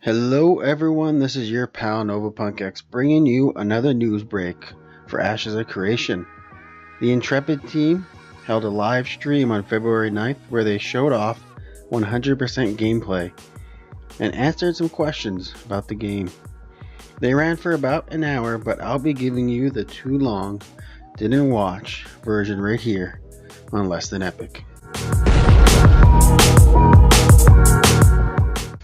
Hello everyone, this is your pal NovaPunkX bringing you another news break for Ashes of Creation. The Intrepid team held a live stream on February 9th where they showed off 100% gameplay and answered some questions about the game. They ran for about an hour, but I'll be giving you the too long, didn't watch version right here on Less Than Epic.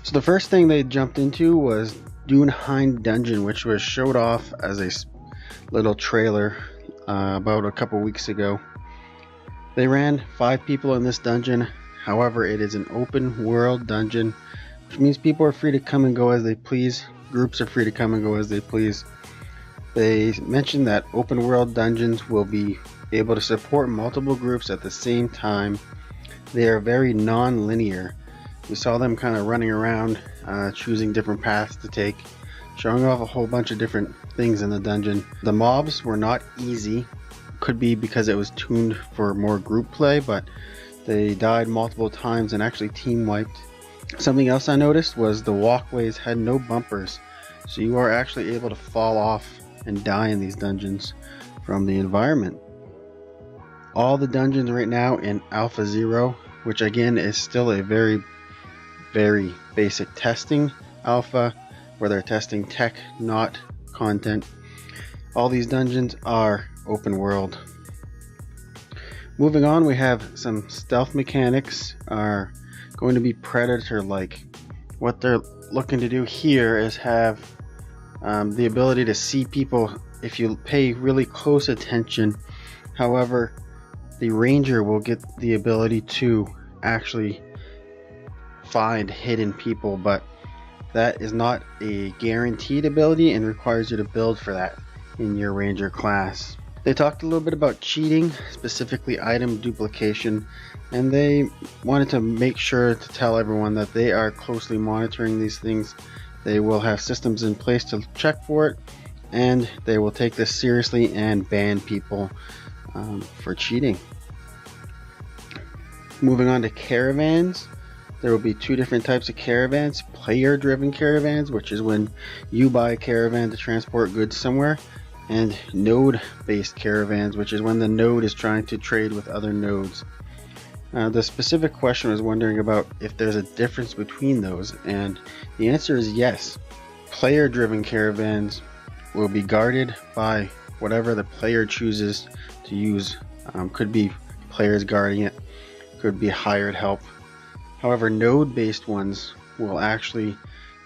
So the first thing they jumped into was Dunehind Dungeon, which was showed off as a little trailer about a couple weeks ago. They ran 5 people in this dungeon. However, it is an open world dungeon, which means people are free to come and go as they please. Groups are free to come and go as they please. They mentioned that open world dungeons will be able to support multiple groups at the same time. They are very non-linear. We saw them kind of running around, choosing different paths to take, showing off a whole bunch of different things in the dungeon. The mobs were not easy. Could be because it was tuned for more group play, but they died multiple times and actually team wiped. Something else I noticed was the walkways had no bumpers, so you are actually able to fall off and die in these dungeons from the environment. All the dungeons right now in Alpha 0, which again is still a very basic testing alpha where they're testing tech, not content. All these dungeons are open world. Moving on, we have some stealth mechanics are going to be predator like. What they're looking to do here is have the ability to see people if you pay really close attention. However, the ranger will get the ability to actually find hidden people, but that is not a guaranteed ability and requires you to build for that in your ranger class. They talked a little bit about cheating, specifically item duplication, and they wanted to make sure to tell everyone that they are closely monitoring these things. They will have systems in place to check for it, and they will take this seriously and ban people for cheating. Moving on to caravans. There will be 2 different types of caravans. Player-driven caravans, which is when you buy a caravan to transport goods somewhere, and node-based caravans, which is when the node is trying to trade with other nodes. The specific question was wondering about if there's a difference between those, and the answer is yes. Player-driven caravans will be guarded by whatever the player chooses to use. Could be players guarding it, could be hired help. However, node-based ones will actually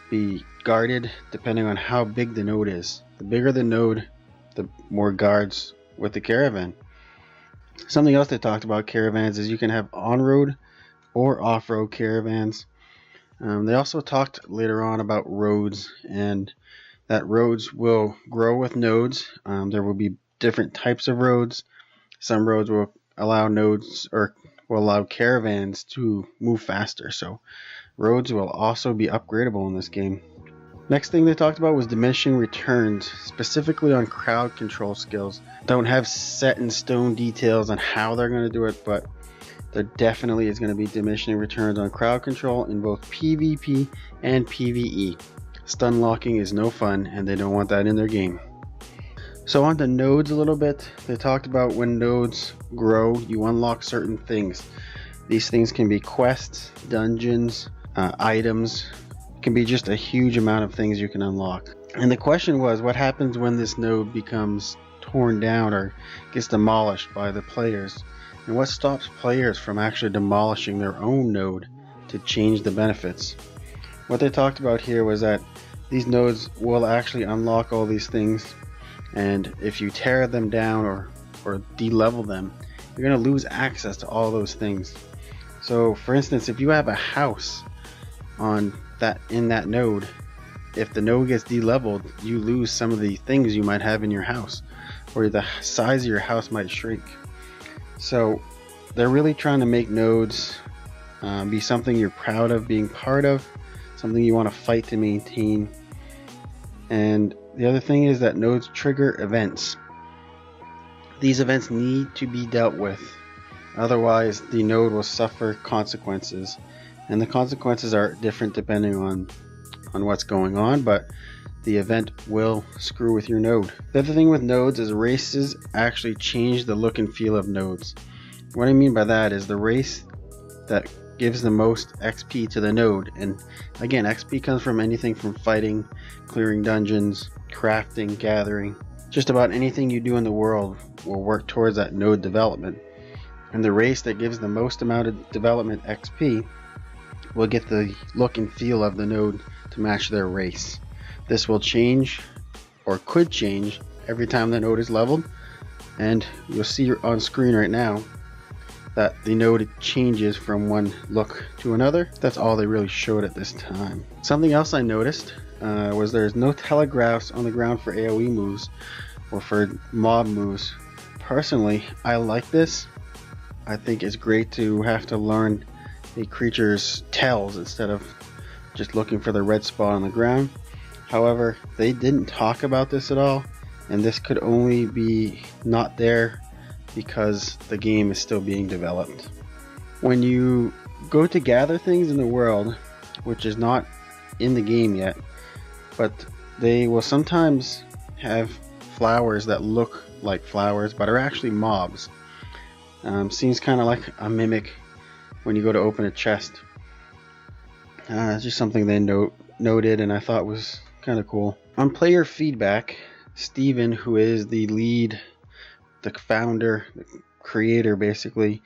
be guarded depending on how big the node is. The bigger the node, the more guards with the caravan. Something else they talked about caravans is you can have on-road or off-road caravans. They also talked later on about roads, and that roads will grow with nodes. There will be different types of roads. Some roads will allow nodes or will allow caravans to move faster, so roads will also be upgradable in this game. Next thing they talked about was diminishing returns, specifically on crowd control skills. Don't have set in stone details on how they're going to do it, but there definitely is going to be diminishing returns on crowd control in both PvP and PvE. Stun locking is no fun, and they don't want that in their game. So on to nodes a little bit. They talked about when nodes grow, you unlock certain things. These things can be quests, dungeons, items. It can be just a huge amount of things you can unlock. And the question was, what happens when this node becomes torn down or gets demolished by the players? And what stops players from actually demolishing their own node to change the benefits? What they talked about here was that these nodes will actually unlock all these things, and if you tear them down or de-level them, you're going to lose access to all those things. So for instance, if you have a house in that node, if the node gets de-leveled, you lose some of the things you might have in your house, or the size of your house might shrink. So they're really trying to make nodes be something you're proud of being part of, something you want to fight to maintain. And the other thing is that nodes trigger events. These events need to be dealt with, otherwise the node will suffer consequences, and the consequences are different depending on on what's going on, but the event will screw with your node. The other thing with nodes is races actually change the look and feel of nodes. What I mean by that is the race that gives the most XP to the node, and again, XP comes from anything from fighting, clearing dungeons, crafting, gathering. Just about anything you do in the world will work towards that node development, and the race that gives the most amount of development XP will get the look and feel of the node to match their race. This will change, or could change, every time the node is leveled, and you'll see on screen right now that the node changes from one look to another. That's all they really showed at this time. Something else I noticed was there's no telegraphs on the ground for AoE moves or for mob moves. Personally, I like this. I think it's great to have to learn a creature's tells instead of just looking for the red spot on the ground. However, they didn't talk about this at all, and this could only be not there because the game is still being developed. When you go to gather things in the world, which is not in the game yet, but they will sometimes have flowers that look like flowers but are actually mobs. Seems kind of like a mimic when you go to open a chest. It's just something they noted, and I thought was kind of cool. On player feedback, Steven, who is the lead, the founder, the creator basically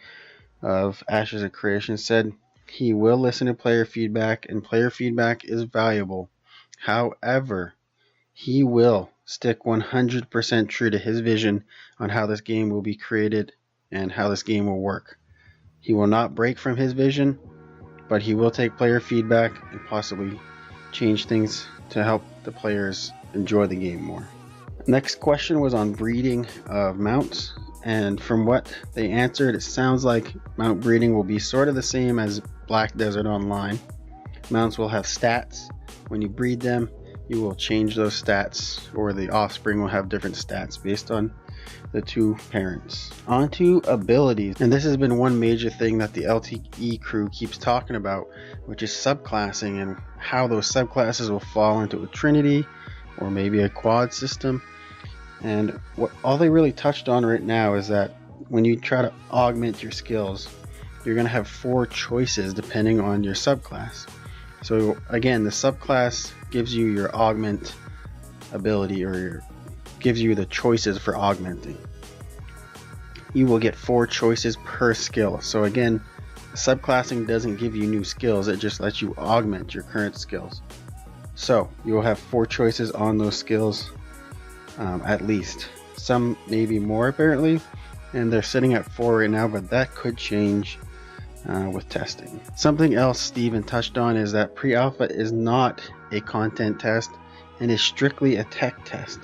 of Ashes of Creation, said he will listen to player feedback, and player feedback is valuable. However, he will stick 100% true to his vision on how this game will be created and how this game will work. He will not break from his vision, but he will take player feedback and possibly change things to help the players enjoy the game more. Next question was on breeding of mounts, and from what they answered, it sounds like mount breeding will be sort of the same as Black Desert Online. Mounts will have stats. When you breed them, you will change those stats, or the offspring will have different stats based on the two parents. On to abilities, and this has been one major thing that the LTE crew keeps talking about, which is subclassing and how those subclasses will fall into a trinity or maybe a quad system. And what all they really touched on right now is that when you try to augment your skills, you're going to have 4 choices depending on your subclass. So again, the subclass gives you your augment ability, or gives you the choices for augmenting. You will get 4 choices per skill. So again, subclassing doesn't give you new skills, it just lets you augment your current skills. So you will have 4 choices on those skills, at least. Some maybe more apparently, and they're sitting at 4 right now, but that could change with testing. Something else Steven touched on is that pre-alpha is not a content test and is strictly a tech test.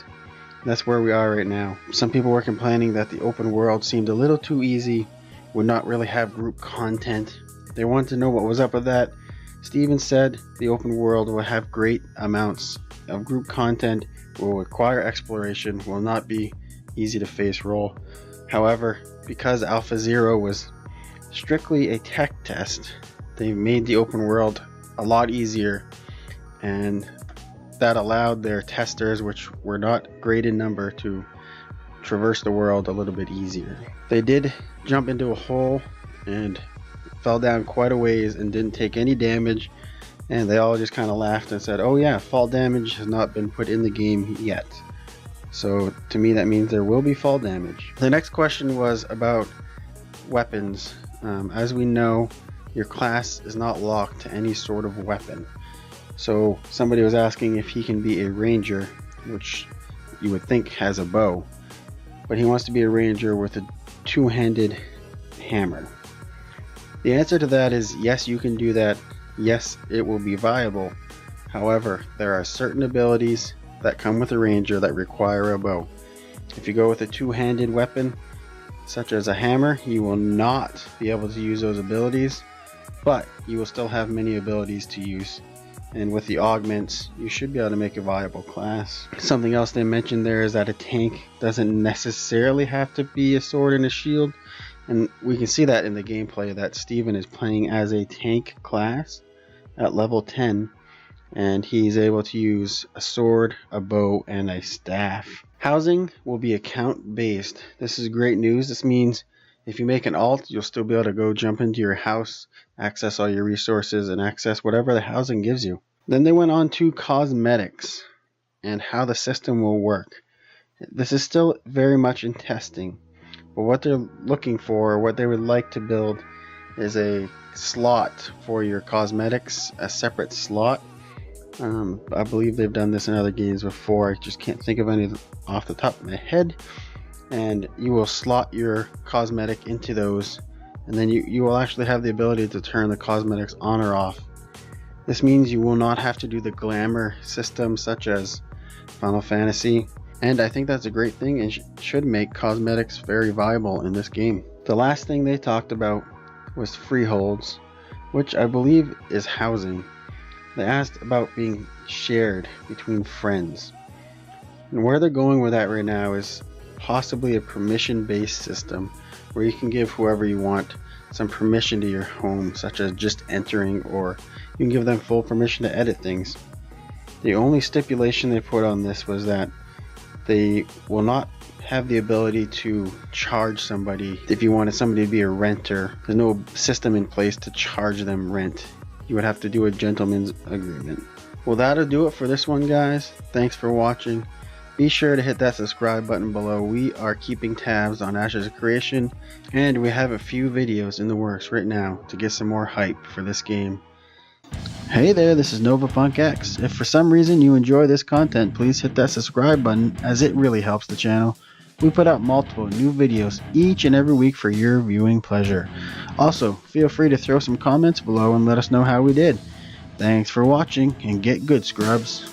That's where we are right now. Some people were complaining that the open world seemed a little too easy, would not really have group content. They wanted to know what was up with that. Steven said the open world will have great amounts of group content, will require exploration, will not be easy to face role. However, because Alpha Zero was strictly a tech test, they made the open world a lot easier, and that allowed their testers, which were not great in number, to traverse the world a little bit easier. They did jump into a hole and fell down quite a ways and didn't take any damage, and they all just kind of laughed and said, oh yeah, fall damage has not been put in the game yet. So to me that means there will be fall damage. The next question was about weapons. As we know, your class is not locked to any sort of weapon. So somebody was asking if he can be a ranger, which you would think has a bow, but he wants to be a ranger with a 2-handed hammer. The answer to that is yes, you can do that. Yes, it will be viable. However, there are certain abilities that come with a ranger that require a bow. If you go with a 2-handed weapon, such as a hammer, you will not be able to use those abilities, but you will still have many abilities to use. And with the augments, you should be able to make a viable class. Something else they mentioned there is that a tank doesn't necessarily have to be a sword and a shield. And we can see that in the gameplay that Steven is playing as a tank class at level 10. and he's able to use a sword, a bow, and a staff. Housing will be account based. This is great news. This means if you make an alt, you'll still be able to go jump into your house, access all your resources, and access whatever the housing gives you. Then they went on to cosmetics and how the system will work. This is still very much in testing, but what they're looking for, what they would like to build, is a slot for your cosmetics, a separate slot. I believe they've done this in other games before. I just can't think of any off the top of my head. And you will slot your cosmetic into those, and then you will actually have the ability to turn the cosmetics on or off. This means you will not have to do the glamour system such as Final Fantasy, and I think that's a great thing and should make cosmetics very viable in this game. The last thing they talked about was freeholds, which I believe is housing. They asked about being shared between friends. And where they're going with that right now is possibly a permission-based system where you can give whoever you want some permission to your home, such as just entering, or you can give them full permission to edit things. The only stipulation they put on this was that they will not have the ability to charge somebody. If you wanted somebody to be a renter, there's no system in place to charge them rent. You would have to do a gentleman's agreement. Well, that'll do it for this one, guys. Thanks for watching. Be sure to hit that subscribe button below. We are keeping tabs on Ashes of Creation, and we have a few videos in the works right now to get some more hype for this game. Hey there, this is NovaPunkX. If for some reason you enjoy this content, please hit that subscribe button, as it really helps the channel. We put out multiple new videos each and every week for your viewing pleasure. Also, feel free to throw some comments below and let us know how we did. Thanks for watching, and get good, scrubs.